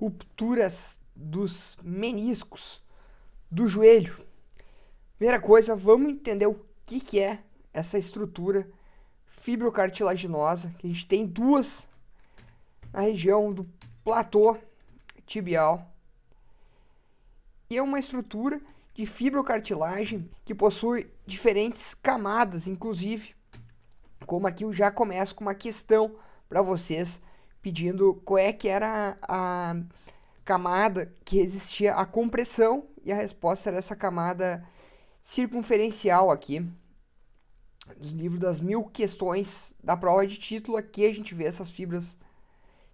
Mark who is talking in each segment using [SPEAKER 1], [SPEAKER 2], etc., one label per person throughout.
[SPEAKER 1] Rupturas dos meniscos do joelho. Primeira coisa, vamos entender o que é essa estrutura fibrocartilaginosa, que a gente tem duas na região do platô tibial. E é uma estrutura de fibrocartilagem que possui diferentes camadas, inclusive, como aqui eu já começo com uma questão para vocês, pedindo qual é que era a camada que resistia à compressão, e a resposta era essa camada circunferencial aqui. Dos livros das 1000 questões da prova de título, aqui a gente vê essas fibras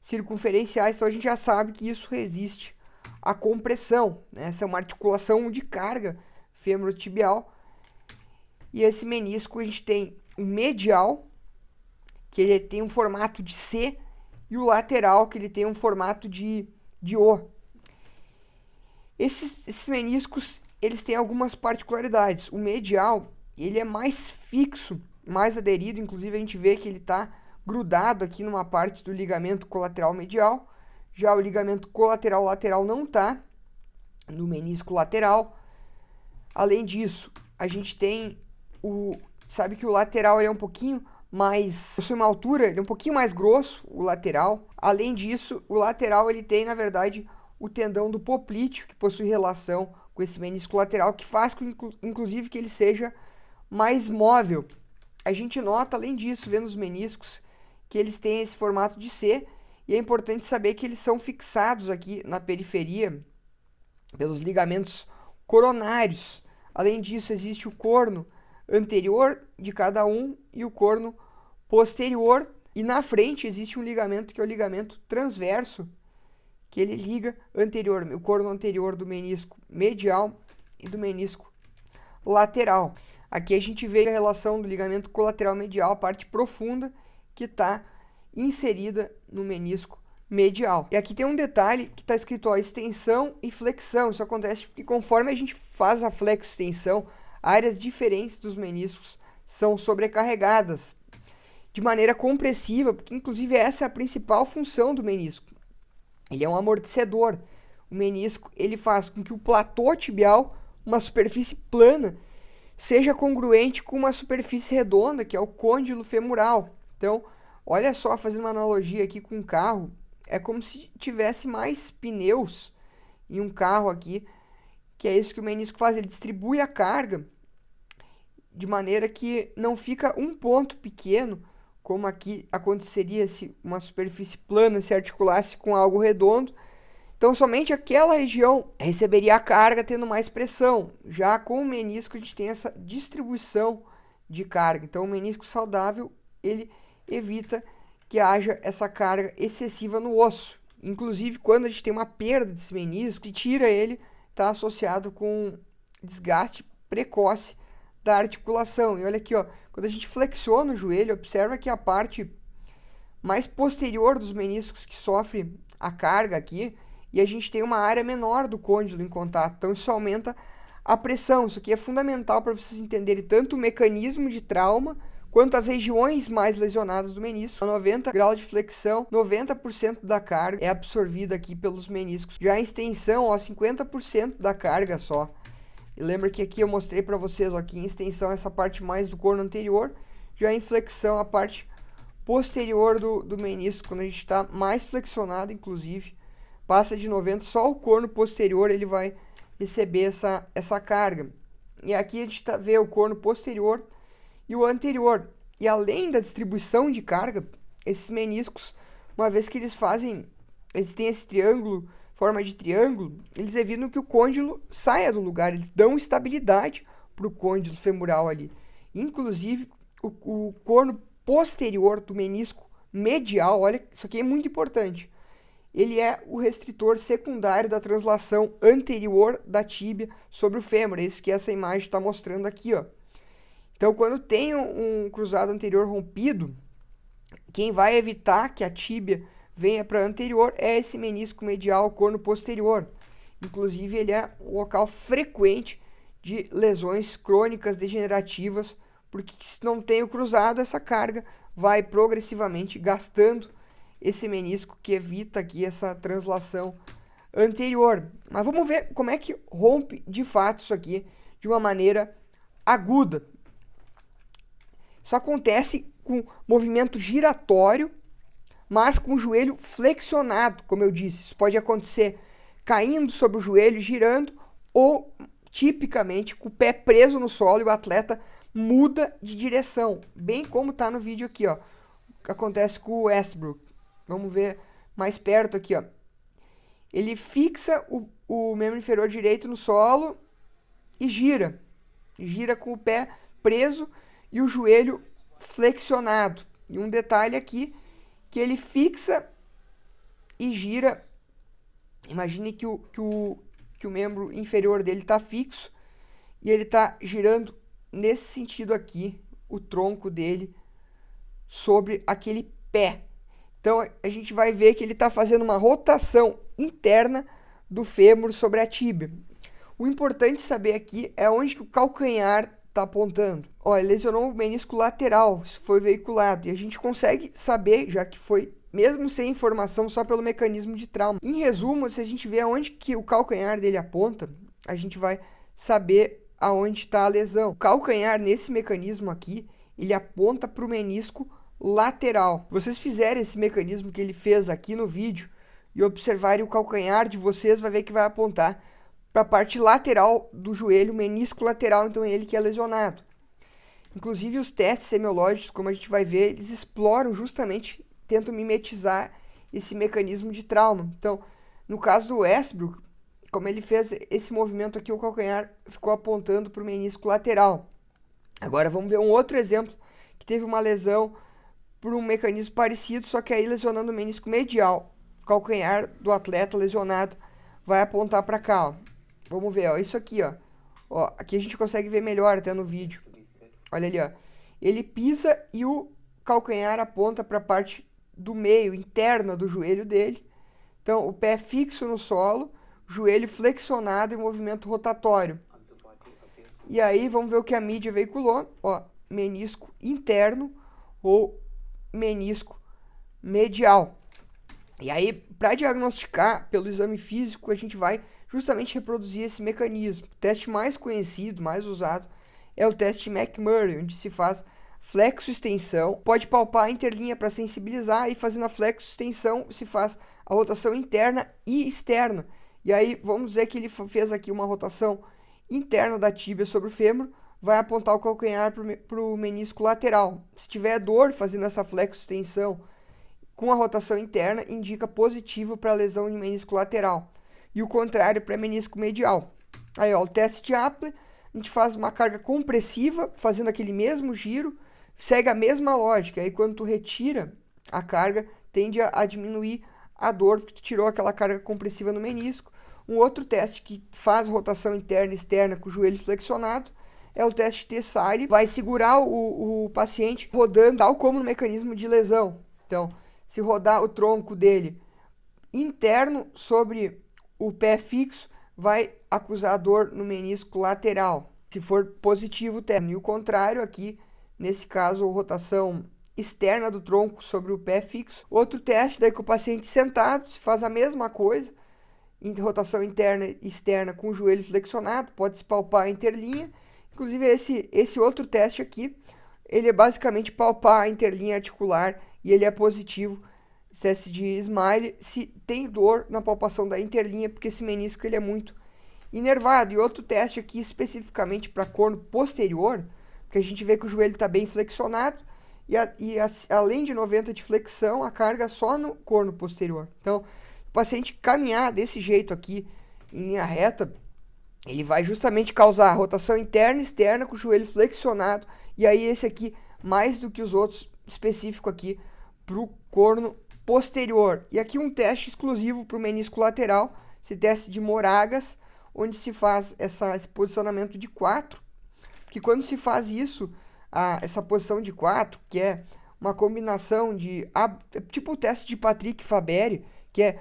[SPEAKER 1] circunferenciais, então a gente já sabe que isso resiste à compressão, né? Essa é uma articulação de carga femorotibial. E esse menisco a gente tem o medial, que ele tem um formato de C, e o lateral, que ele tem um formato de O. Esses meniscos, eles têm algumas particularidades. O medial, ele é mais fixo, mais aderido, inclusive a gente vê que ele está grudado aqui numa parte do ligamento colateral medial. Já o ligamento colateral lateral não está no menisco lateral. Além disso, a gente tem sabe que o lateral é um pouquinho mais, possui uma altura, ele é um pouquinho mais grosso, o lateral. Além disso, o lateral ele tem, na verdade, o tendão do poplíteo, que possui relação com esse menisco lateral, que faz, inclusive, que ele seja mais móvel. A gente nota, além disso, vendo os meniscos, que eles têm esse formato de C, e é importante saber que eles são fixados aqui na periferia pelos ligamentos coronários. Além disso, existe o corno anterior de cada um e o corno posterior, e na frente existe um ligamento que é o ligamento transverso, que ele liga o corno anterior do menisco medial e do menisco lateral. Aqui a gente vê a relação do ligamento colateral medial, a parte profunda, que está inserida no menisco medial. E aqui tem um detalhe que está escrito, ó, extensão e flexão. Isso acontece porque conforme a gente faz a flexo-extensão, áreas diferentes dos meniscos são sobrecarregadas de maneira compressiva, porque inclusive essa é a principal função do menisco. Ele é um amortecedor. O menisco ele faz com que o platô tibial, uma superfície plana, seja congruente com uma superfície redonda, que é o côndilo femoral. Então, olha só, fazendo uma analogia aqui com um carro, é como se tivesse mais pneus em um carro aqui, que é isso que o menisco faz, ele distribui a carga de maneira que não fica um ponto pequeno, como aqui aconteceria se uma superfície plana se articulasse com algo redondo. Então, somente aquela região receberia a carga tendo mais pressão. Já com o menisco, a gente tem essa distribuição de carga. Então, o menisco saudável, ele evita que haja essa carga excessiva no osso. Inclusive, quando a gente tem uma perda desse menisco, se tira ele, está associado com desgaste precoce da articulação. E olha aqui, ó, quando a gente flexiona o joelho, observa que a parte mais posterior dos meniscos que sofre a carga aqui, e a gente tem uma área menor do côndilo em contato. Então isso aumenta a pressão. Isso aqui é fundamental para vocês entenderem tanto o mecanismo de trauma quanto as regiões mais lesionadas do menisco. A 90 graus de flexão, 90% da carga é absorvida aqui pelos meniscos. Já a extensão, ó, 50% da carga só. E lembra que aqui eu mostrei para vocês, ó, que em extensão essa parte mais do corno anterior, já em flexão a parte posterior do menisco, quando a gente está mais flexionado, inclusive, passa de 90, só o corno posterior ele vai receber essa carga. E aqui a gente vê o corno posterior e o anterior. E além da distribuição de carga, esses meniscos, uma vez que eles têm esse triângulo, forma de triângulo, eles evitam que o côndilo saia do lugar, eles dão estabilidade para o côndilo femoral ali. Inclusive, o corno posterior do menisco medial, olha, isso aqui é muito importante, ele é o restritor secundário da translação anterior da tíbia sobre o fêmur. É isso que essa imagem está mostrando aqui, ó. Então, quando tem um cruzado anterior rompido, quem vai evitar que a tíbia venha para anterior é esse menisco medial, corno posterior. Inclusive, ele é um local frequente de lesões crônicas degenerativas, porque se não tem o cruzado, essa carga vai progressivamente gastando esse menisco, que evita aqui essa translação anterior. Mas vamos ver como é que rompe de fato isso aqui de uma maneira aguda. Isso acontece com movimento giratório, mas com o joelho flexionado, como eu disse. Isso pode acontecer caindo sobre o joelho, girando, ou tipicamente com o pé preso no solo e o atleta muda de direção, bem como está no vídeo aqui, ó. Que acontece com o Westbrook. Vamos ver mais perto aqui, ó. Ele fixa o membro inferior direito no solo e gira. Gira com o pé preso e o joelho flexionado. E um detalhe aqui, que ele fixa e gira. Imagine que o membro inferior dele está fixo e ele está girando nesse sentido aqui, o tronco dele sobre aquele pé. Então a gente vai ver que ele está fazendo uma rotação interna do fêmur sobre a tíbia. O importante saber aqui é onde que o calcanhar está apontando. Ó, ele lesionou o menisco lateral, isso foi veiculado, e a gente consegue saber, já que foi mesmo sem informação, só pelo mecanismo de trauma. Em resumo, se a gente vê aonde que o calcanhar dele aponta, a gente vai saber aonde está a lesão. O calcanhar, nesse mecanismo aqui, ele aponta para o menisco lateral. Se vocês fizerem esse mecanismo que ele fez aqui no vídeo e observarem o calcanhar de vocês, vai ver que vai apontar para a parte lateral do joelho, menisco lateral, então é ele que é lesionado. Inclusive os testes semiológicos, como a gente vai ver, eles exploram justamente, tentam mimetizar esse mecanismo de trauma. Então, no caso do Westbrook, como ele fez esse movimento aqui, o calcanhar ficou apontando para o menisco lateral. Agora vamos ver um outro exemplo que teve uma lesão por um mecanismo parecido, só que aí lesionando o menisco medial. O calcanhar do atleta lesionado vai apontar para cá, ó. Vamos ver, ó, isso aqui, ó. Ó, aqui a gente consegue ver melhor até no vídeo. Olha ali, ó. Ele pisa e o calcanhar aponta para a parte do meio, interna do joelho dele. Então, o pé fixo no solo, joelho flexionado em movimento rotatório. E aí, vamos ver o que a mídia veiculou. Ó, menisco interno ou menisco medial. E aí, para diagnosticar pelo exame físico, a gente vai justamente reproduzir esse mecanismo. O teste mais conhecido, mais usado, é o teste McMurray, onde se faz flexo-extensão. Pode palpar a interlinha para sensibilizar e fazendo a flexo-extensão se faz a rotação interna e externa. E aí, vamos dizer que ele fez aqui uma rotação interna da tíbia sobre o fêmur, vai apontar o calcanhar para o menisco lateral. Se tiver dor fazendo essa flexo-extensão com a rotação interna, indica positivo para lesão de menisco lateral. E o contrário para menisco medial. Aí, ó, o teste de Appler, a gente faz uma carga compressiva, fazendo aquele mesmo giro, segue a mesma lógica. Aí, quando tu retira a carga, tende a diminuir a dor, porque tu tirou aquela carga compressiva no menisco. Um outro teste que faz rotação interna e externa com o joelho flexionado é o teste T-Sile. Vai segurar o paciente rodando, tal como no mecanismo de lesão. Então, se rodar o tronco dele interno sobre o pé fixo, vai acusar dor no menisco lateral, se for positivo o teste. E o contrário aqui, nesse caso, rotação externa do tronco sobre o pé fixo. Outro teste, daí com o paciente sentado, se faz a mesma coisa, em rotação interna e externa com o joelho flexionado, pode se palpar a interlinha. Inclusive esse outro teste aqui, ele é basicamente palpar a interlinha articular e ele é positivo, teste de Smile, se tem dor na palpação da interlinha, porque esse menisco ele é muito inervado. E outro teste aqui especificamente para corno posterior, porque a gente vê que o joelho está bem flexionado e além de 90 de flexão, a carga só no corno posterior. Então, o paciente caminhar desse jeito aqui em linha reta, ele vai justamente causar rotação interna e externa com o joelho flexionado. E aí esse aqui, mais do que os outros, específico aqui para o corno posterior. E aqui um teste exclusivo para o menisco lateral, esse teste de Moragas, onde se faz esse posicionamento de 4. Porque quando se faz isso, essa posição de 4, que é uma combinação de, tipo o teste de Patrick Faberi, que é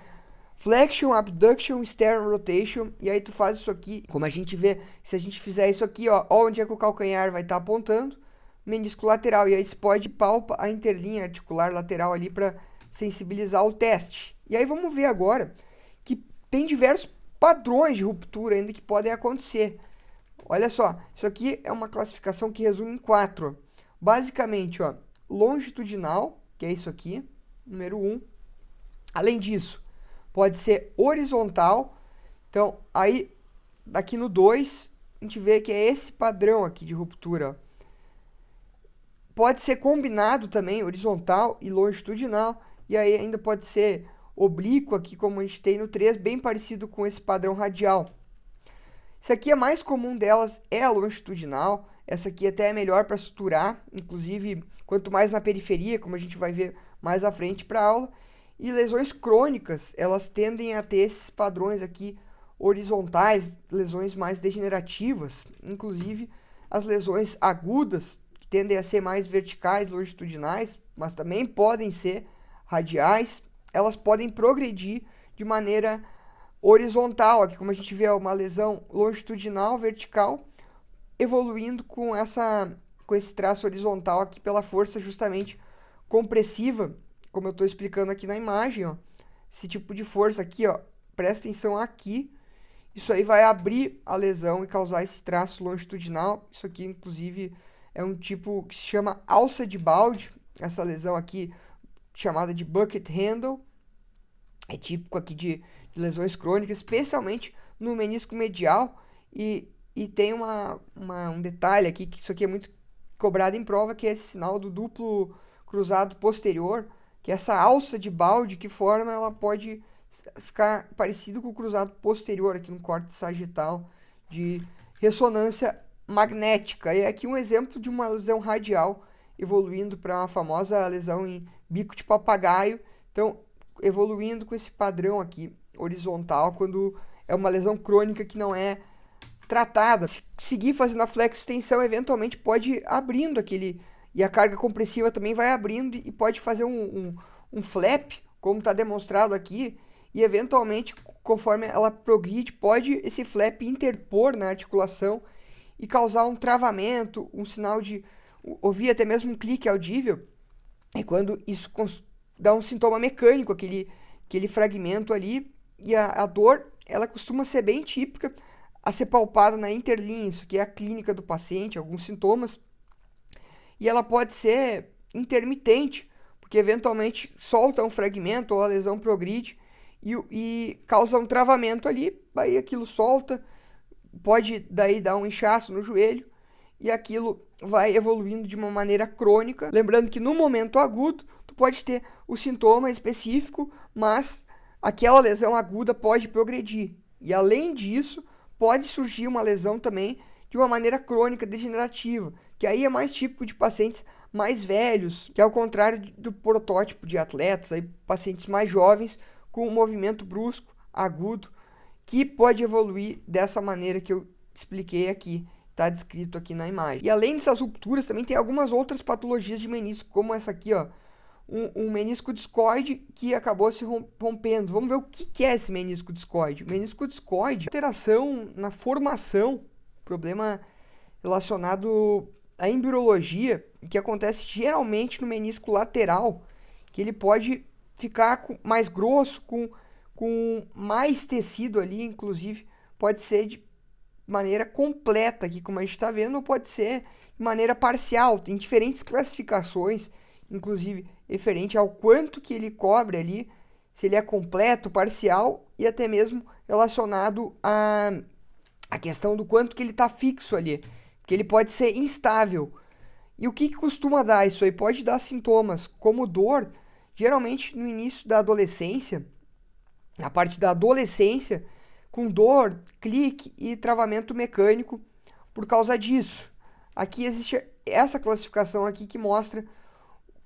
[SPEAKER 1] flexion, abduction, sternal rotation, e aí tu faz isso aqui, como a gente vê, se a gente fizer isso aqui, ó onde é que o calcanhar vai estar apontando, menisco lateral, e aí você pode palpa a interlinha articular lateral ali para sensibilizar o teste. E aí vamos ver agora que tem diversos padrões de ruptura ainda que podem acontecer. Olha só, isso aqui é uma classificação que resume em 4. Basicamente, ó, longitudinal, que é isso aqui, número 1. Além disso, pode ser horizontal. Então, aí, aqui no 2, a gente vê que é esse padrão aqui de ruptura. Ó. Pode ser combinado também, horizontal e longitudinal. E aí ainda pode ser oblíquo aqui, como a gente tem no 3, bem parecido com esse padrão radial. Isso aqui é mais comum delas, é a longitudinal. Essa aqui até é melhor para suturar, inclusive quanto mais na periferia, como a gente vai ver mais à frente para a aula. E lesões crônicas, elas tendem a ter esses padrões aqui horizontais, lesões mais degenerativas, inclusive as lesões agudas, que tendem a ser mais verticais, longitudinais, mas também podem ser radiais, elas podem progredir de maneira horizontal, aqui como a gente vê uma lesão longitudinal, vertical, evoluindo com esse traço horizontal aqui pela força justamente compressiva, como eu estou explicando aqui na imagem, ó. Esse tipo de força aqui, ó, presta atenção aqui, isso aí vai abrir a lesão e causar esse traço longitudinal. Isso aqui, inclusive, é um tipo que se chama alça de balde, essa lesão aqui chamada de bucket handle, é típico aqui de lesões crônicas, especialmente no menisco medial, e tem um detalhe aqui, que isso aqui é muito cobrado em prova, que é esse sinal do duplo cruzado posterior, que essa alça de balde que forma, ela pode ficar parecido com o cruzado posterior aqui no corte sagital de ressonância magnética. E aqui um exemplo de uma lesão radial evoluindo para uma famosa lesão em bico de papagaio. Então, evoluindo com esse padrão aqui horizontal, quando é uma lesão crônica que não é tratada. Se seguir fazendo a flexo-extensão, eventualmente pode ir abrindo aquele, e a carga compressiva também vai abrindo e pode fazer um flap, como está demonstrado aqui, e eventualmente, conforme ela progride, pode esse flap interpor na articulação e causar um travamento, um sinal de ouvir até mesmo um clique audível, é quando isso dá um sintoma mecânico, aquele fragmento ali, e a dor, ela costuma ser bem típica, a ser palpada na interlinha, isso que é a clínica do paciente, alguns sintomas, e ela pode ser intermitente, porque eventualmente solta um fragmento ou a lesão progride e causa um travamento ali, aí aquilo solta, pode daí dar um inchaço no joelho, e aquilo vai evoluindo de uma maneira crônica. Lembrando que no momento agudo, tu pode ter o sintoma específico, mas aquela lesão aguda pode progredir. E além disso, pode surgir uma lesão também de uma maneira crônica degenerativa, que aí é mais típico de pacientes mais velhos, que é ao contrário do protótipo de atletas, aí pacientes mais jovens com um movimento brusco, agudo, que pode evoluir dessa maneira que eu expliquei aqui, está descrito aqui na imagem. E além dessas rupturas, também tem algumas outras patologias de menisco, como essa aqui, ó, um menisco discoide que acabou se rompendo. Vamos ver o que é esse menisco discoide. O menisco discoide é alteração na formação, problema relacionado à embriologia, que acontece geralmente no menisco lateral, que ele pode ficar mais grosso, com mais tecido ali, inclusive pode ser de maneira completa aqui, como a gente está vendo, ou pode ser de maneira parcial. Tem diferentes classificações, inclusive referente ao quanto que ele cobre ali, se ele é completo, parcial e até mesmo relacionado à questão do quanto que ele está fixo ali, que ele pode ser instável. E o que costuma dar? Isso aí pode dar sintomas como dor, geralmente no início da adolescência, na parte da adolescência, com dor, clique e travamento mecânico por causa disso. Aqui existe essa classificação aqui que mostra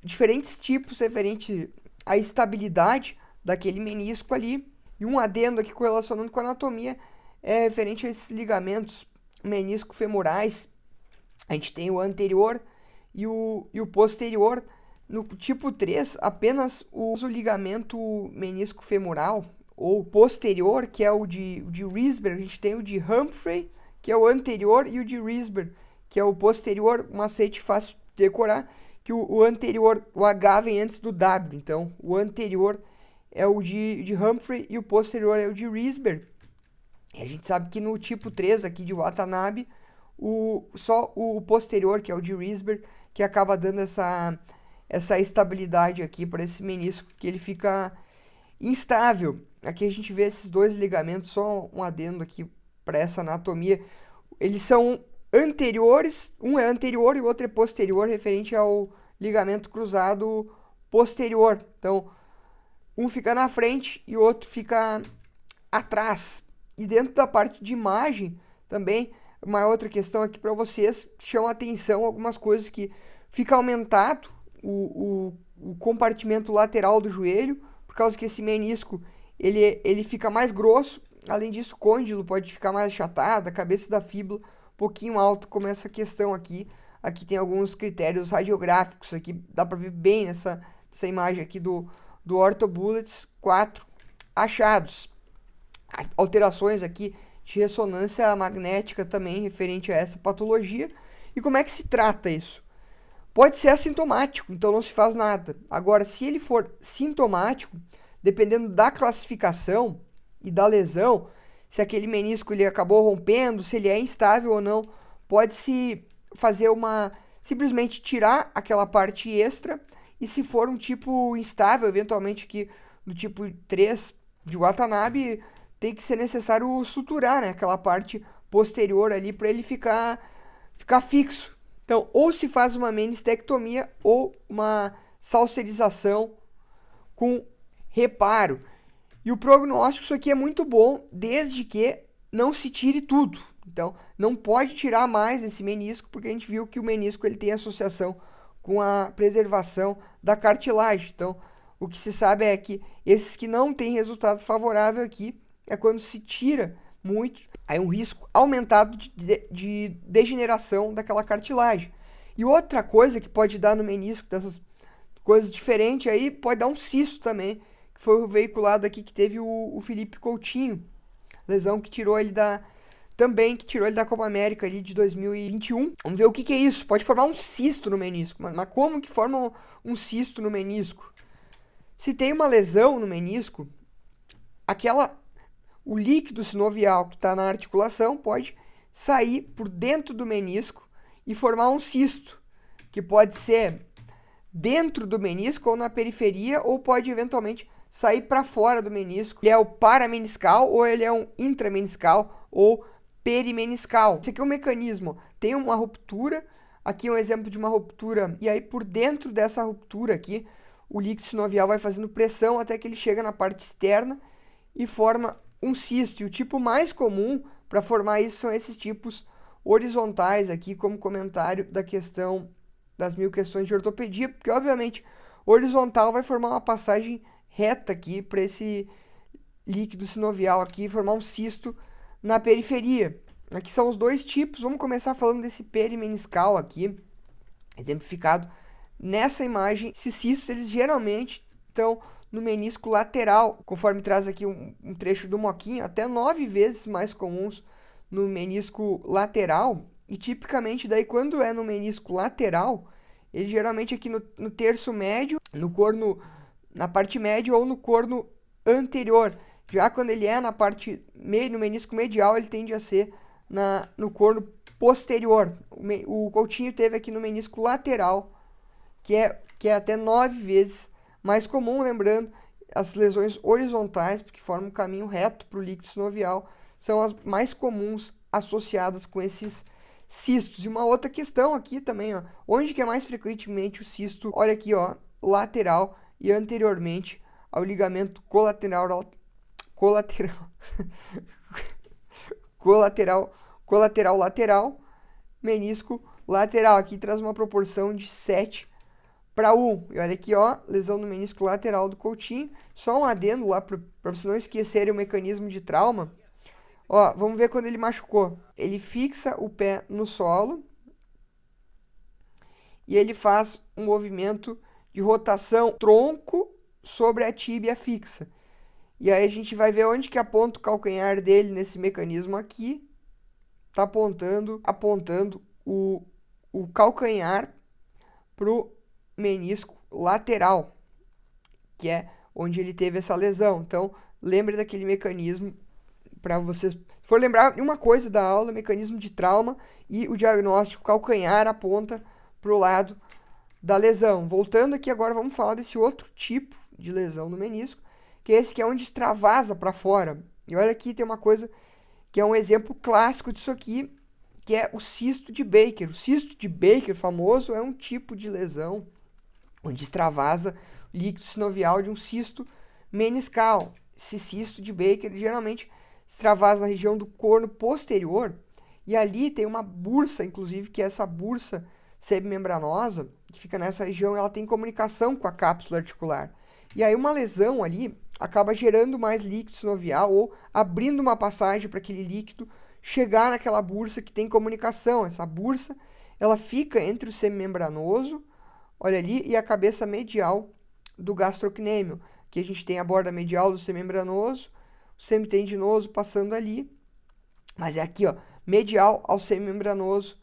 [SPEAKER 1] diferentes tipos referente à estabilidade daquele menisco ali. E um adendo aqui correlacionando com a anatomia é referente a esses ligamentos menisco-femorais. A gente tem o anterior e o posterior. No tipo 3, apenas o ligamento menisco-femoral ou posterior, que é o de Risberg, a gente tem o de Humphrey, que é o anterior, e o de Risberg, que é o posterior, um macete fácil de decorar, que o anterior, o H vem antes do W, então o anterior é o de Humphrey e o posterior é o de Risberg. E a gente sabe que no tipo 3 aqui de Watanabe, só o posterior, que é o de Risberg, que acaba dando essa estabilidade aqui para esse menisco, que ele fica instável. Aqui a gente vê esses dois ligamentos, só um adendo aqui para essa anatomia. Eles são anteriores, um é anterior e o outro é posterior, referente ao ligamento cruzado posterior. Então, um fica na frente e o outro fica atrás. E dentro da parte de imagem, também, uma outra questão aqui para vocês, chama atenção algumas coisas que fica aumentado o compartimento lateral do joelho, por causa que esse menisco ele fica mais grosso. Além disso, o côndilo pode ficar mais achatado, a cabeça da fíbula um pouquinho alto, como essa questão aqui. Aqui tem alguns critérios radiográficos, aqui dá para ver bem nessa imagem aqui do OrthoBullets 4 achados. Alterações aqui de ressonância magnética também referente a essa patologia. E como é que se trata isso? Pode ser assintomático, então não se faz nada. Agora, se ele for sintomático, dependendo da classificação e da lesão, se aquele menisco ele acabou rompendo, se ele é instável ou não, pode-se fazer simplesmente tirar aquela parte extra, e se for um tipo instável, eventualmente aqui no tipo 3 de Watanabe, tem que ser necessário suturar, né, aquela parte posterior ali para ele ficar fixo. Então, ou se faz uma menistectomia ou uma salserização com reparo. E o prognóstico, isso aqui é muito bom, desde que não se tire tudo. Então, não pode tirar mais esse menisco, porque a gente viu que o menisco ele tem associação com a preservação da cartilagem. Então, o que se sabe é que esses que não têm resultado favorável aqui é quando se tira muito, aí um risco aumentado de degeneração daquela cartilagem. E outra coisa que pode dar no menisco, dessas coisas diferentes aí, pode dar um cisto também, que foi o veiculado aqui que teve o Felipe Coutinho, lesão que tirou ele da Copa América ali de 2021. Vamos ver o que é isso. Pode formar um cisto no menisco. Mas como que forma um cisto no menisco? Se tem uma lesão no menisco, o líquido sinovial que está na articulação pode sair por dentro do menisco e formar um cisto, que pode ser dentro do menisco ou na periferia, ou pode eventualmente sair para fora do menisco. Ele é o parameniscal, ou ele é um intrameniscal, ou perimeniscal. Esse aqui é um mecanismo. Tem uma ruptura, aqui é um exemplo de uma ruptura, e aí por dentro dessa ruptura aqui, o líquido sinovial vai fazendo pressão até que ele chega na parte externa e forma um cisto. E o tipo mais comum para formar isso são esses tipos horizontais aqui, como comentário da questão das 1000 questões de ortopedia, porque obviamente horizontal vai formar uma passagem reta aqui para esse líquido sinovial aqui, formar um cisto na periferia. Aqui são os dois tipos. Vamos começar falando desse perimeniscal aqui, exemplificado nessa imagem. Esses cistos, eles geralmente estão no menisco lateral, conforme traz aqui um trecho do moquinho, até 9 vezes mais comuns no menisco lateral. E tipicamente daí quando é no menisco lateral, ele geralmente aqui no terço médio, na parte média ou no corno anterior. Já quando ele é no menisco medial, ele tende a ser no corno posterior. O Coutinho teve aqui no menisco lateral, que é até 9 vezes mais comum. Lembrando, as lesões horizontais, porque formam um caminho reto para o líquido sinovial, são as mais comuns associadas com esses cistos. E uma outra questão aqui também, ó, onde que é mais frequentemente o cisto? Olha aqui, ó, lateral e anteriormente ao ligamento colateral lateral, menisco lateral. Aqui traz uma proporção de 7:1. E olha aqui, ó, lesão no menisco lateral do Coutinho. Só um adendo lá para vocês não esquecerem o mecanismo de trauma. Ó, vamos ver quando ele machucou. Ele fixa o pé no solo e ele faz um movimento de rotação tronco sobre a tíbia fixa. E aí a gente vai ver onde que aponta o calcanhar dele nesse mecanismo aqui. Tá apontando o calcanhar pro menisco lateral, que é onde ele teve essa lesão. Então, lembre daquele mecanismo para vocês. Se for lembrar de uma coisa da aula, mecanismo de trauma e o diagnóstico calcanhar aponta para o lado da lesão. Voltando aqui agora, vamos falar desse outro tipo de lesão no menisco, que é esse que é onde extravasa para fora. E olha aqui, tem uma coisa que é um exemplo clássico disso aqui, que é o cisto de Baker. O cisto de Baker famoso é um tipo de lesão onde extravasa o líquido sinovial de um cisto meniscal. Esse cisto de Baker geralmente extravasa na região do corno posterior, e ali tem uma bursa, inclusive, que é essa bursa submembranosa, que fica nessa região, ela tem comunicação com a cápsula articular. E aí uma lesão ali acaba gerando mais líquido sinovial ou abrindo uma passagem para aquele líquido chegar naquela bursa que tem comunicação. Essa bursa, ela fica entre o semimembranoso, olha ali, e a cabeça medial do gastrocnêmio, que a gente tem a borda medial do semimembranoso, o semitendinoso passando ali, mas é aqui, ó, medial ao semimembranoso,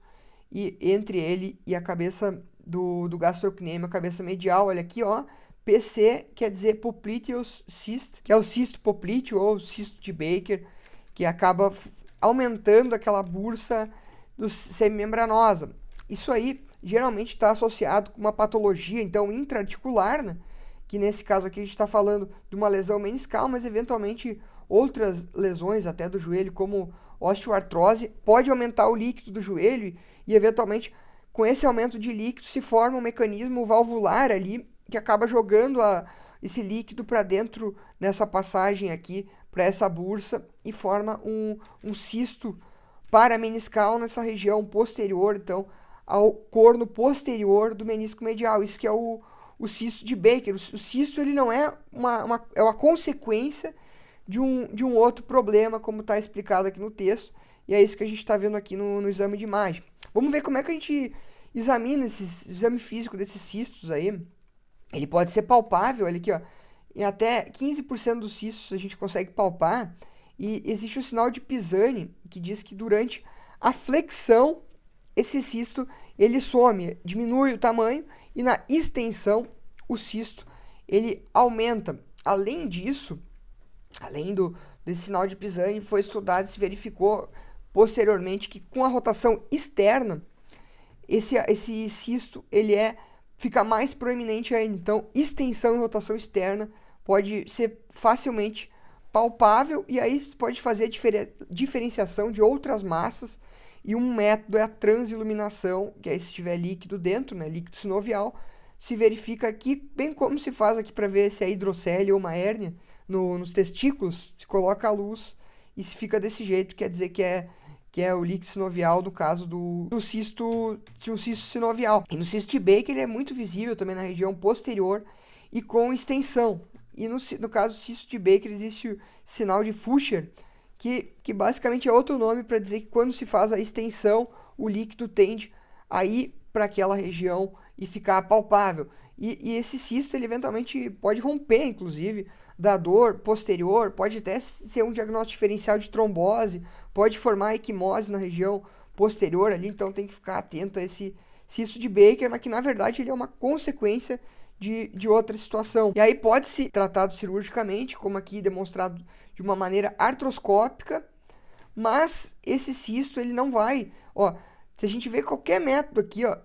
[SPEAKER 1] e entre ele e a cabeça do gastrocnêmio, a cabeça medial, olha aqui, ó, PC quer dizer popliteus cyst, que é o cisto poplíteo ou cisto de Baker, que acaba aumentando aquela bursa do semimembranosa. Isso aí geralmente está associado com uma patologia, então, intraarticular, né? Que nesse caso aqui a gente está falando de uma lesão meniscal, mas eventualmente outras lesões até do joelho, como osteoartrose, pode aumentar o líquido do joelho e eventualmente com esse aumento de líquido se forma um mecanismo valvular ali que acaba jogando esse líquido para dentro nessa passagem aqui, para essa bursa, e forma um cisto parameniscal nessa região posterior, então, ao corno posterior do menisco medial. Isso que é o cisto de Baker. O cisto ele não é é uma consequência de um outro problema, como está explicado aqui no texto, e é isso que a gente está vendo aqui no exame de imagem. Vamos ver como é que a gente examina esse exame físico desses cistos aí. Ele pode ser palpável, olha aqui, ó, em até 15% dos cistos a gente consegue palpar, e existe o sinal de Pisani, que diz que durante a flexão, esse cisto ele some, diminui o tamanho, e na extensão, o cisto ele aumenta. Além disso, desse sinal de Pisani, foi estudado e se verificou posteriormente que com a rotação externa, esse cisto ele fica mais proeminente ainda. Então, extensão e rotação externa pode ser facilmente palpável, e aí você pode fazer diferenciação de outras massas, e um método é a transiluminação, que aí se tiver líquido dentro, né, líquido sinovial, se verifica aqui, bem como se faz aqui para ver se é hidrocele ou uma hérnia nos testículos, se coloca a luz e se fica desse jeito, quer dizer que é o líquido sinovial do caso do cisto, de um cisto sinovial. E no cisto de Baker ele é muito visível também na região posterior e com extensão. E no caso do cisto de Baker existe o sinal de Fuscher, que basicamente é outro nome para dizer que quando se faz a extensão, o líquido tende a ir para aquela região e ficar palpável. E esse cisto ele eventualmente pode romper, inclusive, da dor posterior, pode até ser um diagnóstico diferencial de trombose, pode formar equimose na região posterior ali, então tem que ficar atento a esse cisto de Baker, mas que na verdade ele é uma consequência de outra situação. E aí pode ser tratado cirurgicamente, como aqui demonstrado de uma maneira artroscópica, mas esse cisto ele não vai, ó, se a gente vê qualquer método aqui, ó,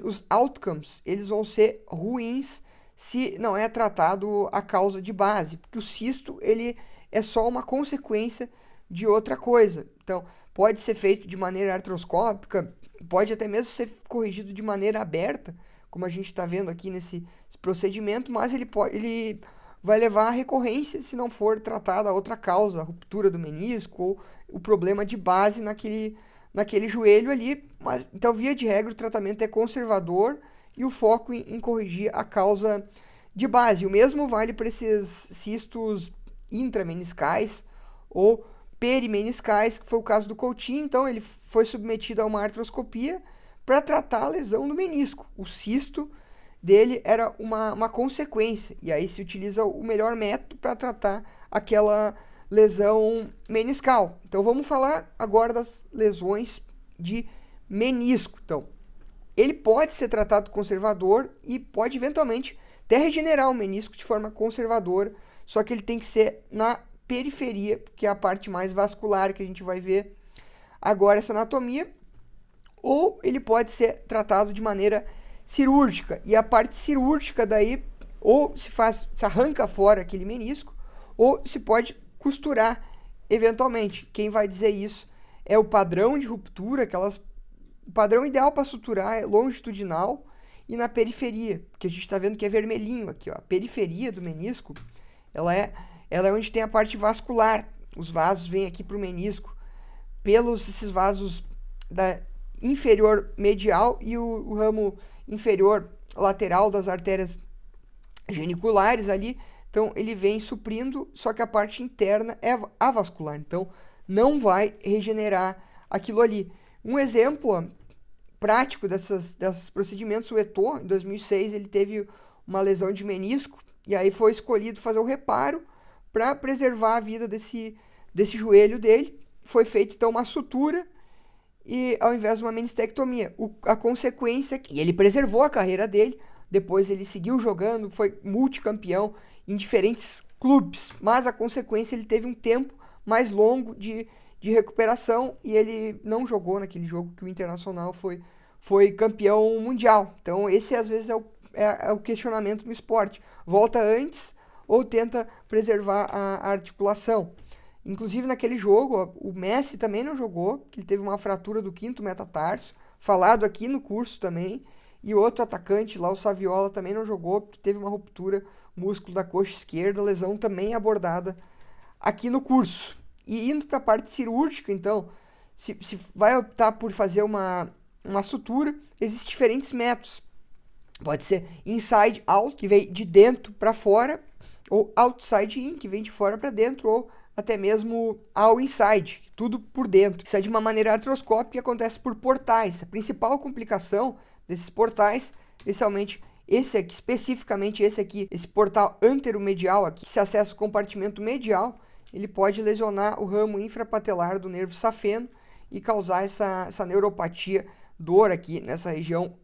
[SPEAKER 1] os outcomes, eles vão ser ruins se não é tratado a causa de base, porque o cisto ele é só uma consequência de outra coisa. Então, pode ser feito de maneira artroscópica, pode até mesmo ser corrigido de maneira aberta, como a gente está vendo aqui nesse procedimento, mas ele vai levar à recorrência se não for tratada a outra causa, a ruptura do menisco ou o problema de base naquele joelho ali. Mas, então, via de regra, o tratamento é conservador e o foco em corrigir a causa de base. O mesmo vale para esses cistos intrameniscais ou perimeniscais, que foi o caso do Coutinho. Então, ele foi submetido a uma artroscopia para tratar a lesão do menisco. O cisto dele era uma consequência, e aí se utiliza o melhor método para tratar aquela lesão meniscal. Então, vamos falar agora das lesões de menisco. Então, ele pode ser tratado conservador e pode eventualmente até regenerar o menisco de forma conservadora, só que ele tem que ser na periferia, que é a parte mais vascular que a gente vai ver agora essa anatomia, ou ele pode ser tratado de maneira cirúrgica, e a parte cirúrgica daí ou se arranca fora aquele menisco, ou se pode costurar eventualmente. Quem vai dizer isso é o padrão de ruptura, o padrão ideal para suturar é longitudinal e na periferia, que a gente está vendo que é vermelhinho aqui, ó. A periferia do menisco, ela é onde tem a parte vascular. Os vasos vêm aqui para o menisco pelos esses vasos da inferior medial e o ramo inferior lateral das artérias geniculares ali. Então ele vem suprindo, só que a parte interna é avascular, então não vai regenerar aquilo ali. Um exemplo prático desses procedimentos, o Eto'o, em 2006, ele teve uma lesão de menisco, e aí foi escolhido fazer o reparo para preservar a vida desse joelho dele. Foi feita então uma sutura, e ao invés de uma menistectomia. A consequência é que ele preservou a carreira dele, depois ele seguiu jogando, foi multicampeão em diferentes clubes, mas a consequência ele teve um tempo mais longo de recuperação e ele não jogou naquele jogo que o Internacional foi campeão mundial. Então esse às vezes é o questionamento no esporte. Volta antes ou tenta preservar a articulação. Inclusive naquele jogo, ó, o Messi também não jogou, que ele teve uma fratura do quinto metatarso, falado aqui no curso também. E outro atacante lá, o Saviola, também não jogou, porque teve uma ruptura músculo da coxa esquerda, lesão também abordada aqui no curso. E indo para a parte cirúrgica, então, se vai optar por fazer uma sutura, existem diferentes métodos. Pode ser inside out, que vem de dentro para fora, ou outside in, que vem de fora para dentro, ou até mesmo ao inside, tudo por dentro. Isso é de uma maneira artroscópica e acontece por portais. A principal complicação desses portais, especialmente especificamente esse aqui, esse portal anteromedial aqui, que se acessa o compartimento medial, ele pode lesionar o ramo infrapatelar do nervo safeno e causar essa neuropatia, dor aqui nessa região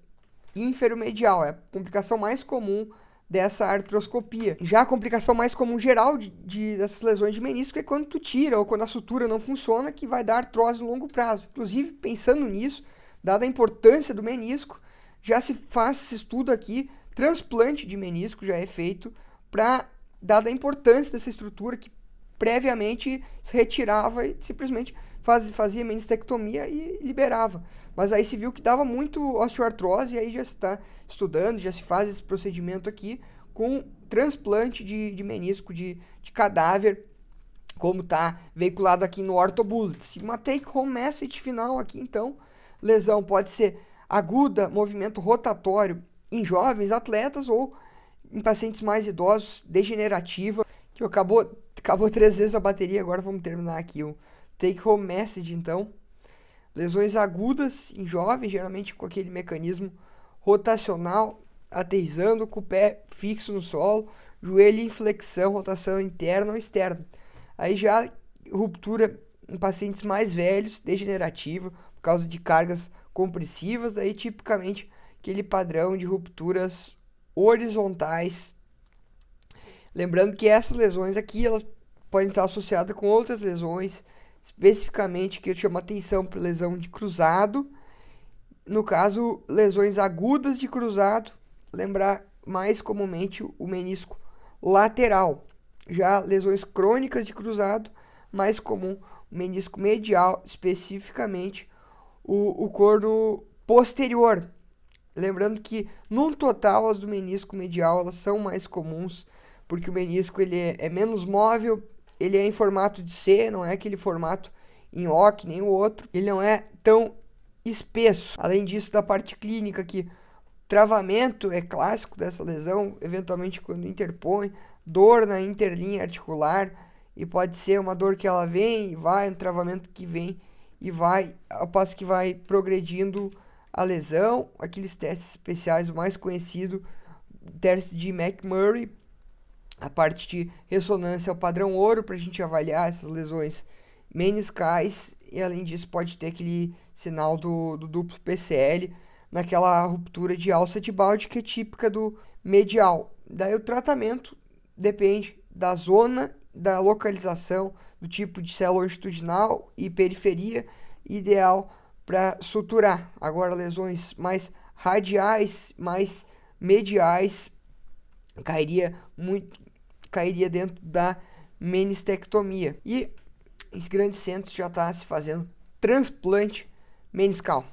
[SPEAKER 1] inferomedial. É a complicação mais comum dessa artroscopia. Já a complicação mais comum geral dessas lesões de menisco é quando tu tira ou quando a sutura não funciona, que vai dar artrose no longo prazo. Inclusive, pensando nisso, dada a importância do menisco, já se faz esse estudo aqui, transplante de menisco já é feito, dada a importância dessa estrutura que previamente se retirava e simplesmente fazia menistectomia e liberava. Mas aí se viu que dava muito osteoartrose e aí já se está estudando, já se faz esse procedimento aqui com transplante de menisco de cadáver, como está veiculado aqui no OrthoBullets. Uma take-home message final aqui, então, lesão pode ser aguda, movimento rotatório em jovens atletas ou em pacientes mais idosos, degenerativa, que acabou 3 vezes a bateria, agora vamos terminar aqui o take-home message, então. Lesões agudas em jovens, geralmente com aquele mecanismo rotacional, aterrissando com o pé fixo no solo, joelho em flexão, rotação interna ou externa. Aí já ruptura em pacientes mais velhos, degenerativa, por causa de cargas compressivas, daí tipicamente aquele padrão de rupturas horizontais. Lembrando que essas lesões aqui, elas podem estar associadas com outras lesões, especificamente que eu chamo a atenção para lesão de cruzado. No caso, lesões agudas de cruzado, lembrar mais comumente o menisco lateral. Já lesões crônicas de cruzado, mais comum o menisco medial, especificamente o corno posterior. Lembrando que, no total, as do menisco medial elas são mais comuns, porque o menisco ele é menos móvel, ele é em formato de C, não é aquele formato em O que nem o outro. Ele não é tão espesso. Além disso, da parte clínica aqui, travamento é clássico dessa lesão, eventualmente quando interpõe, dor na interlinha articular, e pode ser uma dor que ela vem e vai, um travamento que vem e vai, ao passo que vai progredindo a lesão. Aqueles testes especiais, o mais conhecido, o teste de McMurray, a parte de ressonância é o padrão ouro para a gente avaliar essas lesões meniscais, e além disso pode ter aquele sinal do duplo PCL naquela ruptura de alça de balde que é típica do medial. Daí o tratamento depende da zona, da localização, do tipo de célula longitudinal e periferia ideal para suturar. Agora, lesões mais radiais, mais mediais, cairia dentro da menistectomia. E em grandes centros já está se fazendo transplante meniscal.